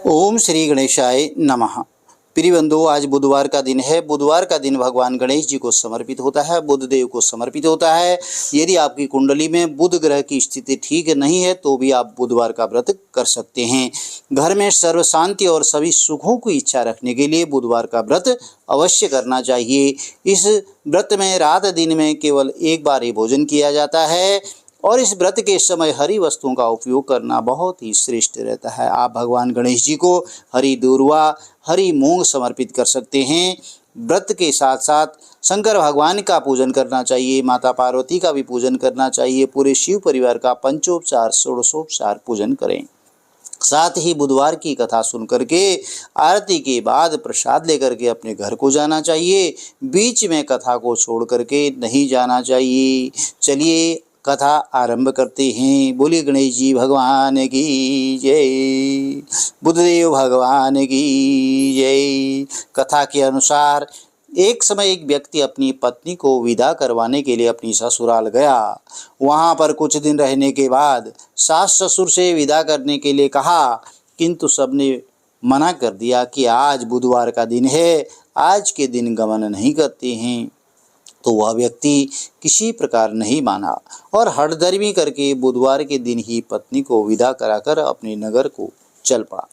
ओम श्री गणेशाय नमः। प्रिय बंधु, आज बुधवार का दिन है। बुधवार का दिन भगवान गणेश जी को समर्पित होता है, बुध देव को समर्पित होता है। यदि आपकी कुंडली में बुध ग्रह की स्थिति ठीक नहीं है तो भी आप बुधवार का व्रत कर सकते हैं। घर में सर्व शांति और सभी सुखों की इच्छा रखने के लिए बुधवार का व्रत अवश्य करना चाहिए। इस व्रत में रात दिन में केवल एक बार ही भोजन किया जाता है और इस व्रत के समय हरी वस्तुओं का उपयोग करना बहुत ही श्रेष्ठ रहता है। आप भगवान गणेश जी को हरी दूर्वा, हरी मूंग समर्पित कर सकते हैं। व्रत के साथ साथ शंकर भगवान का पूजन करना चाहिए, माता पार्वती का भी पूजन करना चाहिए। पूरे शिव परिवार का पंचोपचार षोडशोपचार पूजन करें। साथ ही बुधवार की कथा सुन करके आरती के बाद प्रसाद लेकर के अपने घर को जाना चाहिए। बीच में कथा को छोड़ करके नहीं जाना चाहिए। चलिए कथा आरंभ करते हैं। बोलिए गणेश जी भगवान की जय, बुद्धदेव भगवान की जय। कथा के अनुसार एक समय एक व्यक्ति अपनी पत्नी को विदा करवाने के लिए अपनी ससुराल गया। वहां पर कुछ दिन रहने के बाद सास ससुर से विदा करने के लिए कहा, किंतु सबने मना कर दिया कि आज बुधवार का दिन है, आज के दिन गमन नहीं करते हैं। तो वह व्यक्ति किसी प्रकार नहीं माना और हठधर्मी करके बुधवार के दिन ही पत्नी को विदा कराकर अपने नगर को चल पड़ा।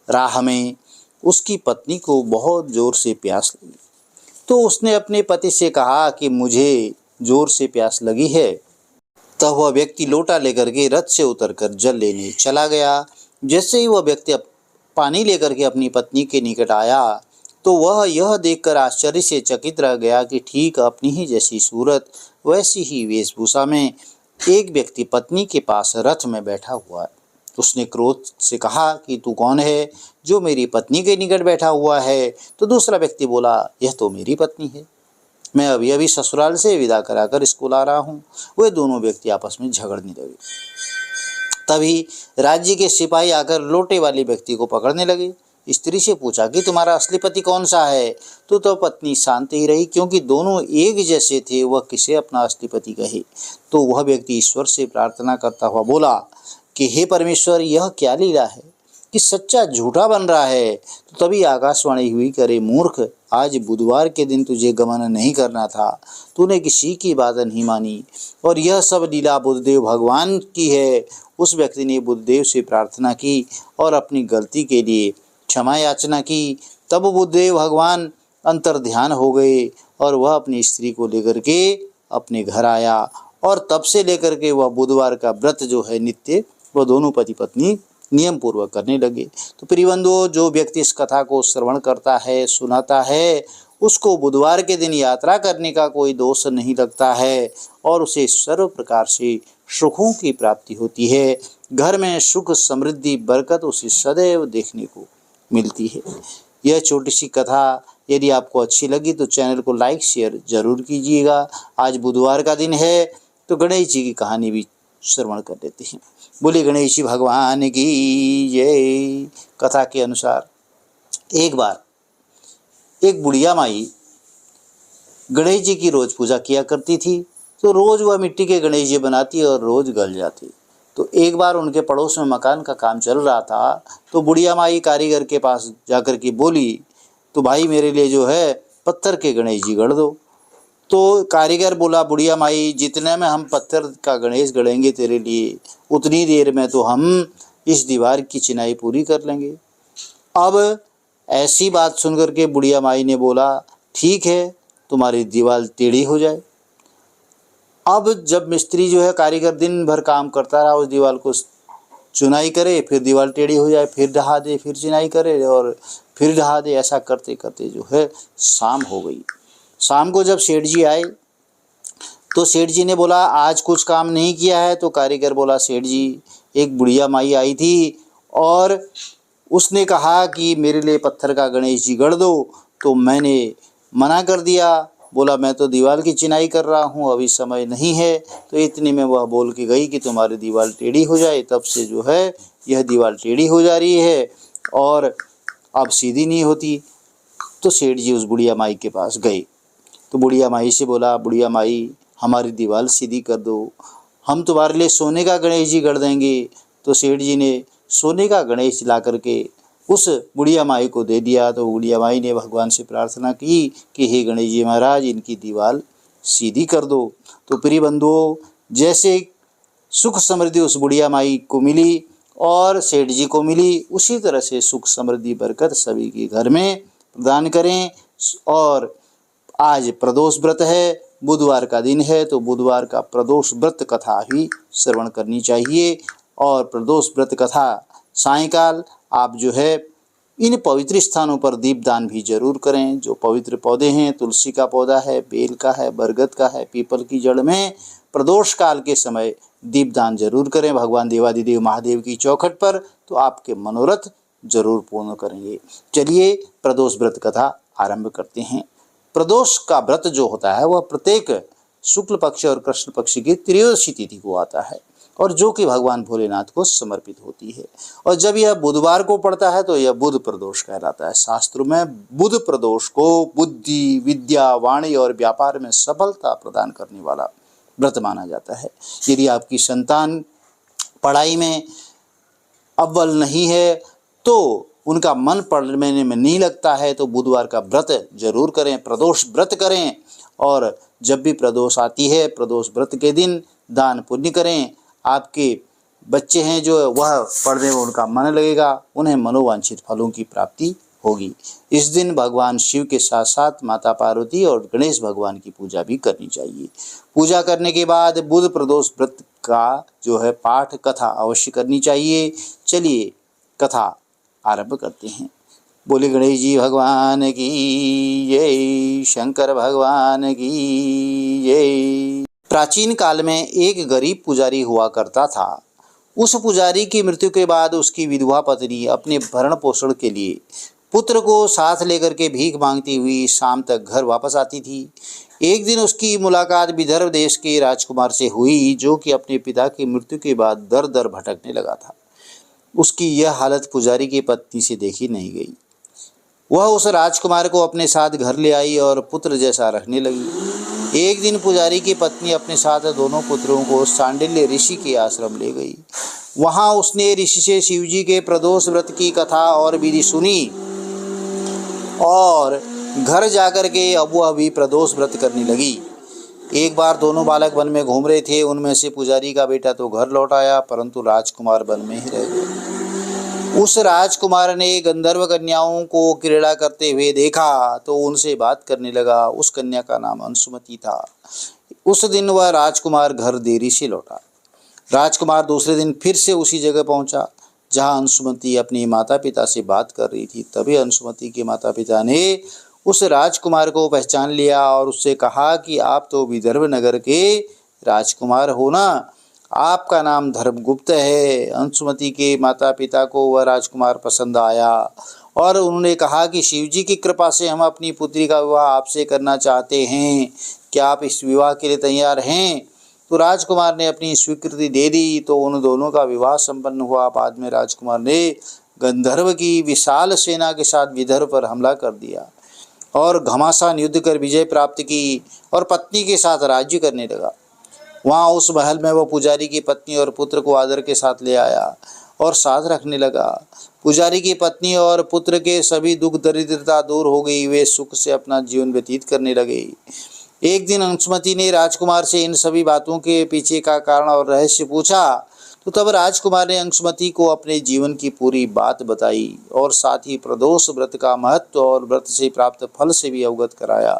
राह में उसकी पत्नी को बहुत जोर से प्यास लगी, तो उसने अपने पति से कहा कि मुझे जोर से प्यास लगी है। तब वह व्यक्ति लोटा लेकर के रथ से उतरकर जल लेने चला गया। जैसे ही वह व्यक्ति पानी लेकर के अपनी पत्नी के निकट आया तो वह यह देखकर आश्चर्य से चकित रह गया कि ठीक अपनी ही जैसी सूरत, वैसी ही वेशभूषा में एक व्यक्ति पत्नी के पास रथ में बैठा हुआ है। उसने क्रोध से कहा कि तू कौन है जो मेरी पत्नी के निकट बैठा हुआ है? तो दूसरा व्यक्ति बोला, यह तो मेरी पत्नी है, मैं अभी अभी ससुराल से विदा कराकर इसको ला रहा हूँ। वे दोनों व्यक्ति आपस में झगड़ने लगे। तभी राज्य के सिपाही आकर लोटे वाले व्यक्ति को पकड़ने लगे। स्त्री से पूछा कि तुम्हारा असली पति कौन सा है? तो पत्नी शांत ही रही, क्योंकि दोनों एक जैसे थे, वह किसे अपना असली पति कहे। तो वह व्यक्ति ईश्वर से प्रार्थना करता हुआ बोला कि हे परमेश्वर, यह क्या लीला है कि सच्चा झूठा बन रहा है? तो तभी आकाशवाणी हुई, करे मूर्ख, आज बुधवार के दिन तुझे गमन नहीं करना था, तूने किसी की बात नहीं मानी और यह सब लीला बुद्धदेव भगवान की है। उस व्यक्ति ने बुद्धदेव से प्रार्थना की और अपनी गलती के लिए क्षमा याचना की। तब बुद्धदेव भगवान अंतर ध्यान हो गए और वह अपनी स्त्री को लेकर के अपने घर आया और तब से लेकर के वह बुधवार का व्रत जो है नित्य, वह दोनों पति पत्नी नियम पूर्वक करने लगे। तो प्रिय बंधुओं, जो व्यक्ति इस कथा को श्रवण करता है, सुनाता है, उसको बुधवार के दिन यात्रा करने का कोई दोष नहीं लगता है और उसे सर्व प्रकार से सुखों की प्राप्ति होती है। घर में सुख, समृद्धि, बरकत उसे सदैव देखने को मिलती है। यह छोटी सी कथा यदि आपको अच्छी लगी तो चैनल को लाइक शेयर जरूर कीजिएगा। आज बुधवार का दिन है तो गणेश जी की कहानी भी श्रवण कर लेते हैं। बोले गणेश जी भगवान की जय। कथा के अनुसार एक बार एक बुढ़िया माई गणेश जी की रोज पूजा किया करती थी। तो रोज वह मिट्टी के गणेश जी बनाती और रोज गल जाती। तो एक बार उनके पड़ोस में मकान का काम चल रहा था, तो बुढ़िया माई कारीगर के पास जाकर के बोली, तो भाई मेरे लिए जो है पत्थर के गणेश जी गढ़ दो। तो कारीगर बोला, बुढ़िया माई, जितने में हम पत्थर का गणेश गढ़ेंगे तेरे लिए, उतनी देर में तो हम इस दीवार की चिनाई पूरी कर लेंगे। अब ऐसी बात सुनकर के बुढ़िया माई ने बोला, ठीक है, तुम्हारी दीवार टेढ़ी हो जाए। अब जब मिस्त्री जो है, कारीगर दिन भर काम करता रहा, उस दीवार को चुनाई करे, फिर दीवार टेढ़ी हो जाए, फिर ढहा दे, फिर चिनाई करे और फिर ढहा दे। ऐसा करते करते जो है शाम हो गई। शाम को जब सेठ जी आए तो सेठ जी ने बोला, आज कुछ काम नहीं किया है? तो कारीगर बोला, सेठ जी, एक बुढ़िया माई आई थी और उसने कहा कि मेरे लिए पत्थर का गणेश जी गढ़ दो, तो मैंने मना कर दिया। बोला, मैं तो दीवार की चिनाई कर रहा हूँ, अभी समय नहीं है। तो इतने में वह बोल के गई कि तुम्हारी दीवार टेढ़ी हो जाए। तब से जो है यह दीवार टेढ़ी हो जा रही है और अब सीधी नहीं होती। तो सेठ जी उस बुढ़िया माई के पास गए। तो बुढ़िया माई से बोला, बुढ़िया माई, हमारी दीवार सीधी कर दो, हम तुम्हारे लिए सोने का गणेश जी गढ़ देंगे। तो सेठ जी ने सोने का गणेश ला करके उस बुढ़िया माई को दे दिया। तो बुढ़िया माई ने भगवान से प्रार्थना की कि हे गणेश जी महाराज, इनकी दीवार सीधी कर दो। तो प्रिय बंधुओं, जैसे सुख समृद्धि उस बुढ़िया माई को मिली और सेठ जी को मिली, उसी तरह से सुख समृद्धि बरकत सभी के घर में प्रदान करें। और आज प्रदोष व्रत है, बुधवार का दिन है, तो बुधवार का प्रदोष व्रत कथा ही श्रवण करनी चाहिए। और प्रदोष व्रत कथा सायंकाल आप जो है इन पवित्र स्थानों पर दीपदान भी जरूर करें। जो पवित्र पौधे हैं, तुलसी का पौधा है, बेल का है, बरगद का है, पीपल की जड़ में प्रदोष काल के समय दीपदान जरूर करें भगवान देवादिदेव महादेव की चौखट पर, तो आपके मनोरथ जरूर पूर्ण करेंगे। चलिए प्रदोष व्रत कथा आरंभ करते हैं। प्रदोष का व्रत जो होता है वह प्रत्येक शुक्ल पक्ष और कृष्ण पक्ष की त्रयोदशी तिथि को आता है और जो कि भगवान भोलेनाथ को समर्पित होती है। और जब यह बुधवार को पड़ता है तो यह बुध प्रदोष कहलाता है। शास्त्रों में बुध प्रदोष को बुद्धि, विद्या, वाणी और व्यापार में सफलता प्रदान करने वाला व्रत माना जाता है। यदि आपकी संतान पढ़ाई में अव्वल नहीं है, तो उनका मन पढ़ने में नहीं लगता है, तो बुधवार का व्रत जरूर करें, प्रदोष व्रत करें। और जब भी प्रदोष आती है, प्रदोष व्रत के दिन दान पुण्य करें। आपके बच्चे हैं जो वह पढ़ने में उनका मन लगेगा, उन्हें मनोवांछित फलों की प्राप्ति होगी। इस दिन भगवान शिव के साथ साथ माता पार्वती और गणेश भगवान की पूजा भी करनी चाहिए। पूजा करने के बाद बुध प्रदोष व्रत का जो है पाठ कथा अवश्य करनी चाहिए। चलिए कथा आरंभ करते हैं। बोले गणेश जी भगवान की जय, शंकर भगवान की जय। प्राचीन काल में एक गरीब पुजारी हुआ करता था। उस पुजारी की मृत्यु के बाद उसकी विधवा पत्नी अपने भरण पोषण के लिए पुत्र को साथ लेकर के भीख मांगती हुई शाम तक घर वापस आती थी। एक दिन उसकी मुलाकात विदर्भ देश के राजकुमार से हुई, जो कि अपने पिता की मृत्यु के बाद दर दर भटकने लगा था। उसकी यह हालत पुजारी की पत्नी से देखी नहीं गई। वह उस राजकुमार को अपने साथ घर ले आई और पुत्र जैसा रखने लगी। एक दिन पुजारी की पत्नी अपने साथ दोनों पुत्रों को सांडिल्य ऋषि के आश्रम ले गई। वहां उसने ऋषि से शिवजी के प्रदोष व्रत की कथा और विधि सुनी और घर जाकर के अब वह भी प्रदोष व्रत करने लगी। एक बार दोनों बालक वन में घूम रहे थे। उनमें से पुजारी का बेटा तो घर लौट आया, परंतु राजकुमार वन में ही रह गए। उस राजकुमार ने गंधर्व कन्याओं को क्रीड़ा करते हुए देखा तो उनसे बात करने लगा। उस कन्या का नाम अंशुमति था। उस दिन वह राजकुमार घर देरी से लौटा। राजकुमार दूसरे दिन फिर से उसी जगह पहुंचा जहां अंशुमति अपने माता पिता से बात कर रही थी। तभी अंशुमति के माता पिता ने उस राजकुमार को पहचान लिया और उससे कहा कि आप तो विदर्भ नगर के राजकुमार हो ना, आपका नाम धर्मगुप्त है। अंशुमति के माता पिता को वह राजकुमार पसंद आया और उन्होंने कहा कि शिवजी की कृपा से हम अपनी पुत्री का विवाह आपसे करना चाहते हैं, क्या आप इस विवाह के लिए तैयार हैं? तो राजकुमार ने अपनी स्वीकृति दे दी। तो उन दोनों का विवाह संपन्न हुआ। बाद में राजकुमार ने गंधर्व की विशाल सेना के साथ विदर्भ पर हमला कर दिया और घमासान युद्ध कर विजय प्राप्त की और पत्नी के साथ राज्य करने लगा। वहाँ उस महल में वह पुजारी की पत्नी और पुत्र को आदर के साथ ले आया और साथ रखने लगा। पुजारी की पत्नी और पुत्र के सभी दुख दरिद्रता दूर हो गई। वे सुख से अपना जीवन व्यतीत करने लगे। एक दिन अंशुमति ने राजकुमार से इन सभी बातों के पीछे का कारण और रहस्य पूछा। तो तब राजकुमार ने अंशुमति को अपने जीवन की पूरी बात बताई और साथ ही प्रदोष व्रत का महत्व और व्रत से प्राप्त फल से भी अवगत कराया।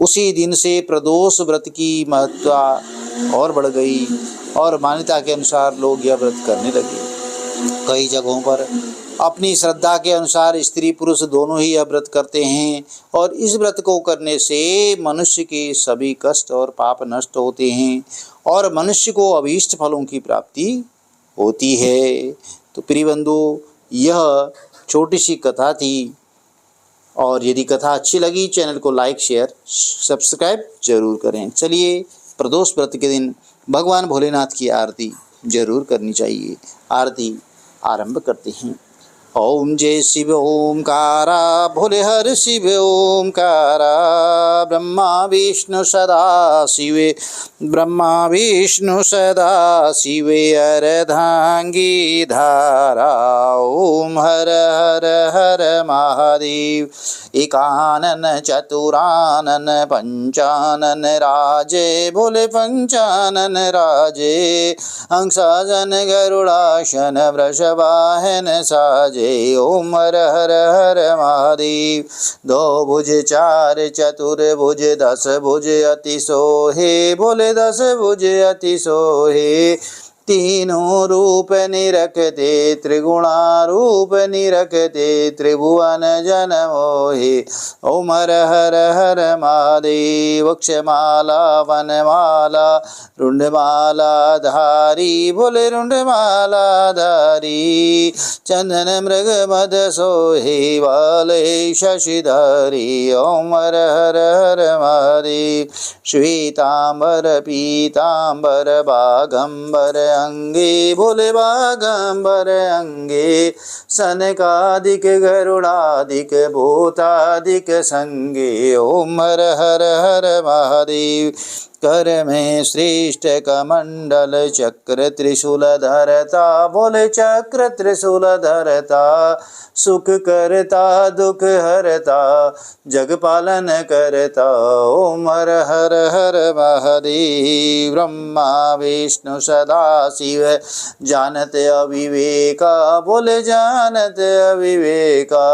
उसी दिन से प्रदोष व्रत की महत्ता और बढ़ गई और मान्यता के अनुसार लोग यह व्रत करने लगे। कई जगहों पर अपनी श्रद्धा के अनुसार स्त्री पुरुष दोनों ही यह व्रत करते हैं और इस व्रत को करने से मनुष्य के सभी कष्ट और पाप नष्ट होते हैं और मनुष्य को अभीष्ट फलों की प्राप्ति होती है। तो प्रिय बंधु, यह छोटी सी कथा थी और यदि कथा अच्छी लगी चैनल को लाइक शेयर सब्सक्राइब जरूर करें। चलिए प्रदोष व्रत के दिन भगवान भोलेनाथ की आरती जरूर करनी चाहिए। आरती आरंभ करते हैं। ओम जय शिव ओमकारा, भोले हर शिव ओमकारा। ब्रह्मा विष्णु सदा शिवे, ब्रह्मा विष्णु सदा शिवे, अर्धांगी धारा। ओम हर हर हर महादेव। एकानन चतुरानन पंचानन राजे, भोले पंचानन राजे। हंसासन गरुड़ासन वृषवाहन साजे। ओम हर हर हर महादेव। दो भुज चार चतुर्भुज, दस भुज अति सोहे, भोले दस भुज अति सोहे। तीनों रूप निरखते, त्रिगुणा रूप निरखते, त्रिभुवन जन मोहे। ओम हर हर हर महादेव। वक्षमाला वनमाला रुंडमाला धारी, भोले रुंडमाला धारी। चंदन मृग मद सोहे, वाले शशिधारी। ओम हर हर हर महादेव। श्वेतांबर पीतांबर बागंबर अंगे, भोले बागंबर अंगे। सनकादिक गरुड़ादिक भूतादिक संगे। ओम हर हर हर महादेव। कर में श्रेष्ठ कमंडल चक्र त्रिशूल धरता, भोले चक्र त्रिशूल धरता। सुख करता दुख हरता, जग पालन करता। ओम हर हर हर महादेव। ब्रह्मा विष्णु सदा शिव, जानत अविवेका, बोले जानत अविवेका।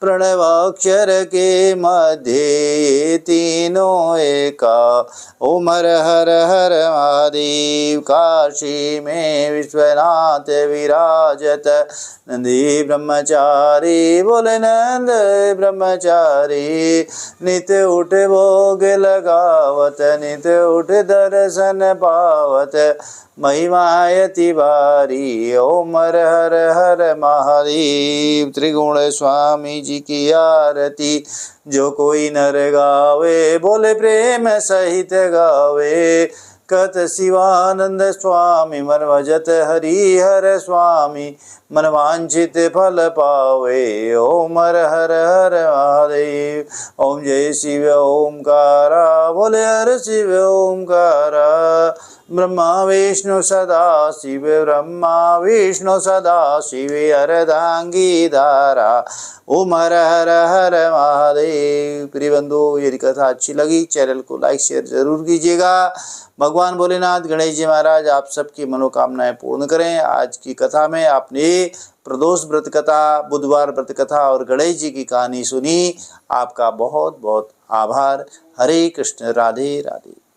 प्रणवाक्षर के मध्य तीनों एका। ओम हर हर हर महादेव। काशी में विश्वनाथ विराजत, नंदी ब्रह्मचारी, बोले नंद ब्रह्मचारी। नित उठ भोग लगावत, नित उठ दर्शन पावत, महिमायति बारी। ओम हर हर हर महादेव। त्रिगुण स्वामी जी की आरती, जो कोई नर गावे, बोले प्रेम सहित गावे। कत शिवानंद स्वामी मन भजत हरि हर स्वामी, मन वांछित फल पावे। ओम हर हर हर महादेव। ओम जय शिव ओमकारा, बोले हर शिव ओमकारा। ब्रह्मा विष्णु सदा शिव, ब्रह्मा विष्णु सदा शिव, अर्धांगी धारा। ओम हर हर हर महादेव। प्रिय बंधु, यदि कथा अच्छी लगी चैनल को लाइक शेयर जरूर कीजिएगा। भगवान भोलेनाथ गणेश जी महाराज आप सबकी मनोकामनाएं पूर्ण करें। आज की कथा में आपने प्रदोष व्रत कथा, बुधवार व्रत कथा और गणेश जी की कहानी सुनी। आपका बहुत बहुत आभार। हरे कृष्ण, राधे राधे।